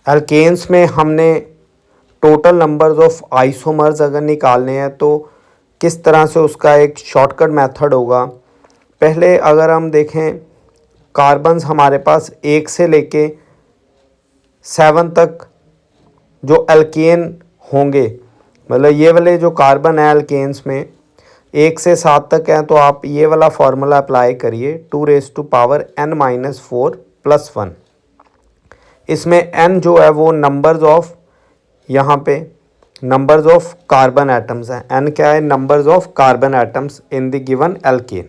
Alkanes में हमने total numbers of isomers अगर निकालने हैं तो किस तरह से उसका एक शॉर्टकट मेथड होगा। पहले अगर हम देखें, कार्बन्स हमारे पास 1 से लेके 7 तक जो एल्केन होंगे, मतलब ये वाले जो कार्बन है एल्केन्स में 1 से 7 तक हैं, तो आप ये वाला फार्मूला अप्लाई करिए 2⁻n-4 + 1। इसमें n जो है वो नंबर्स ऑफ, यहाँ पे नंबर्स ऑफ कार्बन एटम्स हैं। n क्या है? Numbers of carbon atoms in the given alkane.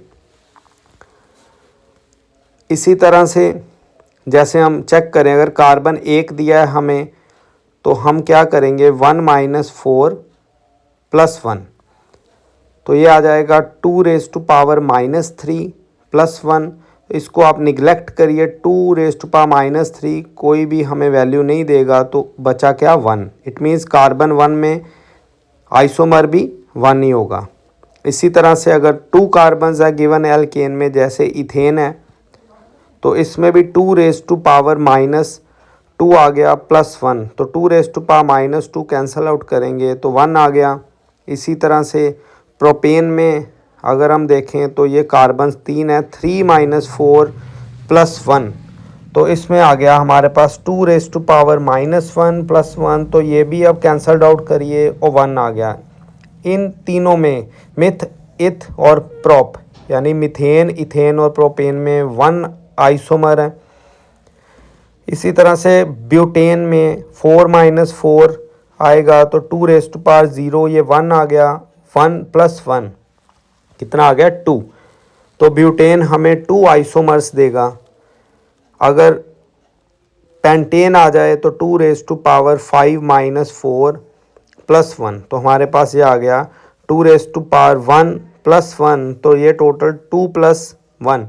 इसी तरह से जैसे हम चेक करें, अगर कार्बन 1 दिया है हमें, तो हम क्या करेंगे 1 - 4 + 1, तो ये आ जाएगा 2⁻³ + 1। इसको आप निगलेक्ट करिए, 2⁻³ कोई भी हमें वैल्यू नहीं देगा, तो बचा क्या 1। इट मीन्स कार्बन 1 में आइसोमर भी 1 ही होगा। इसी तरह से अगर 2 कार्बन्स है गिवन एल्केन में, जैसे इथेन है, तो इसमें भी 2⁻² आ गया +1, तो 2⁻² कैंसल आउट करेंगे तो 1 आ गया। इसी तरह से प्रोपेन में अगर हम देखें तो ये कार्बन 3 है, 3 - 4 + 1, तो इसमें आ गया हमारे पास 2⁻1 + 1, तो ये भी अब कैंसल्ड आउट करिए और 1 आ गया। इन तीनों में मिथ, इथ और प्रोप, यानी मीथेन, इथेन और प्रोपेन में 1 आइसोमर है। इसी तरह से ब्यूटेन में 4 - 4 आएगा, तो 2⁻0 ये 1 आ गया, 1 + 1 कितना आ गया 2, तो ब्यूटेन हमें 2 आइसोमर्स देगा। अगर पेंटेन आ जाए तो 2⁵ - 4 + 1, तो हमारे पास ये आ गया 2⁻1 + 1, तो ये टोटल 2 + 1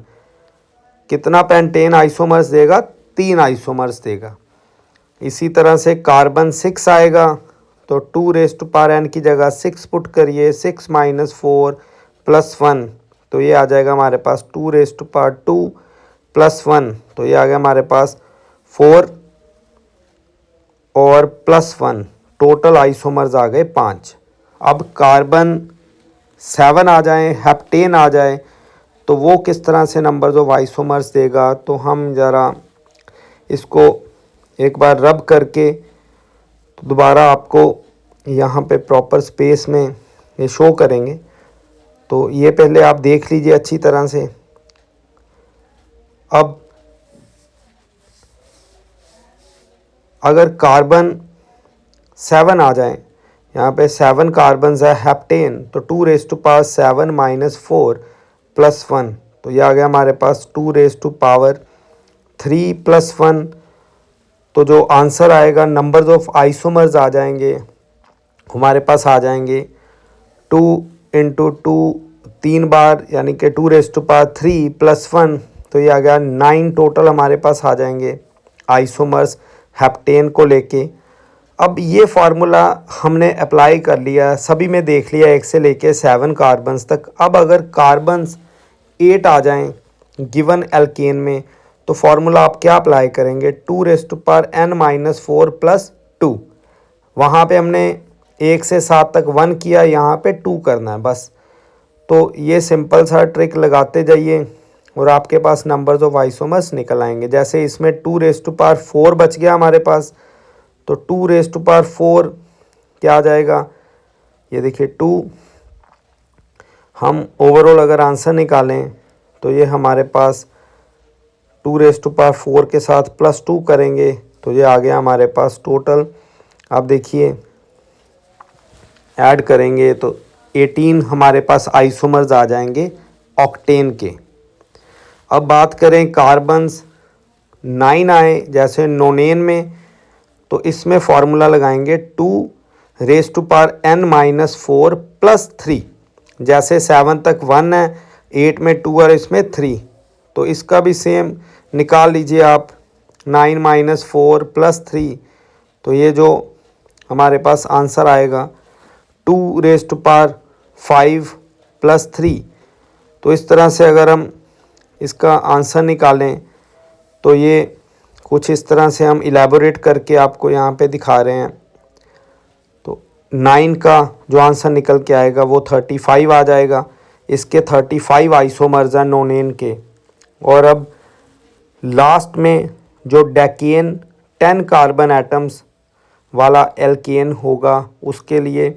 कितना पेंटेन आइसोमर्स देगा? 3 आइसोमर्स देगा। इसी तरह से कार्बन 6 आएगा, तो 2⁻n की जगह 6 पुट करिए, 6 - 4 + 1, तो ये आ जाएगा हमारे पास 2⁻2 + 1, तो ये आ गया हमारे पास 4 और +1, टोटल आइसोमर्स आ गए 5। अब कार्बन 7 आ जाए, हेप्टेन आ जाए, तो वो किस तरह से नंबर्स ऑफ आइसोमर्स देगा, तो हम ज़रा इसको एक बार रब करके तो दोबारा आपको यहाँ पे प्रॉपर स्पेस में ये शो करेंगे। तो ये पहले आप देख लीजिए अच्छी तरह से। अब अगर कार्बन 7 आ जाए, यहाँ पे 7 कार्बन्स है हेप्टेन, तो 2⁻7 - 4 + 1, तो ये आ गया हमारे पास 2⁻3 + 1, तो जो आंसर आएगा नंबर्स ऑफ आइसोमर्स आ जाएंगे हमारे पास, आ जाएंगे 2 × 2 3 बार, यानी कि 2⁻3 + 1, तो ये आ गया 9 टोटल हमारे पास आ जाएंगे आइसोमर्स हेप्टेन को लेके। अब ये फार्मूला हमने अप्लाई कर लिया, सभी में देख लिया 1 से लेके 7 कार्बन्स तक। अब अगर कार्बन्स 8 आ जाएं गिवन एल्केन में, तो फार्मूला आप क्या अप्लाई करेंगे? 2⁻n - 4 + 2। वहाँ पे हमने 1 से 7 तक 1 किया, यहाँ पे 2 करना है बस। तो ये सिंपल सा ट्रिक लगाते जाइए और आपके पास नंबर्स ऑफ आइसोमर्स निकल आएंगे। जैसे इसमें 2⁻4 बच गया हमारे पास, तो 2⁻4 क्या आ जाएगा? ये देखिए 2। हम ओवरऑल अगर आंसर निकालें तो ये हमारे पास 2⁻4 के साथ +2 करेंगे, तो ये आ गया हमारे पास टोटल। आप देखिए ऐड करेंगे तो 18 हमारे पास आइसोमर्स आ जाएंगे ऑक्टेन के। अब बात करें कार्बन्स 9 आए जैसे नोनेन में, तो इसमें फार्मूला लगाएंगे 2⁻n - 4 + 3। जैसे 7 तक 1 है, 8 में 2 और इसमें 3, तो इसका भी सेम निकाल लीजिए आप 9 - 4 + 3, तो ये जो हमारे पास आंसर आएगा 2⁵5 + 3। तो इस तरह से अगर हम इसका आंसर निकालें तो ये कुछ इस तरह से हम इलेबोरेट करके आपको यहाँ पे दिखा रहे हैं। तो 9 का जो आंसर निकल के आएगा वो 35 आ जाएगा। इसके 35 आइसोमर्स हैं नोनेन के। और अब लास्ट में जो डेकेन 10 कार्बन एटम्स वाला एल्केन होगा उसके लिए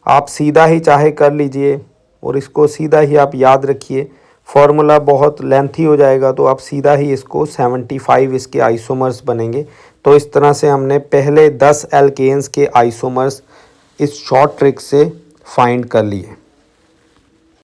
आप सीधा ही चाहे कर लीजिए और इसको सीधा ही आप याद रखिए, फार्मूला बहुत लेंथी हो जाएगा, तो आप सीधा ही इसको 75 इसके आइसोमर्स बनेंगे। तो इस तरह से हमने पहले 10 एल्केन्स के आइसोमर्स इस शॉर्ट ट्रिक से फाइंड कर लिए।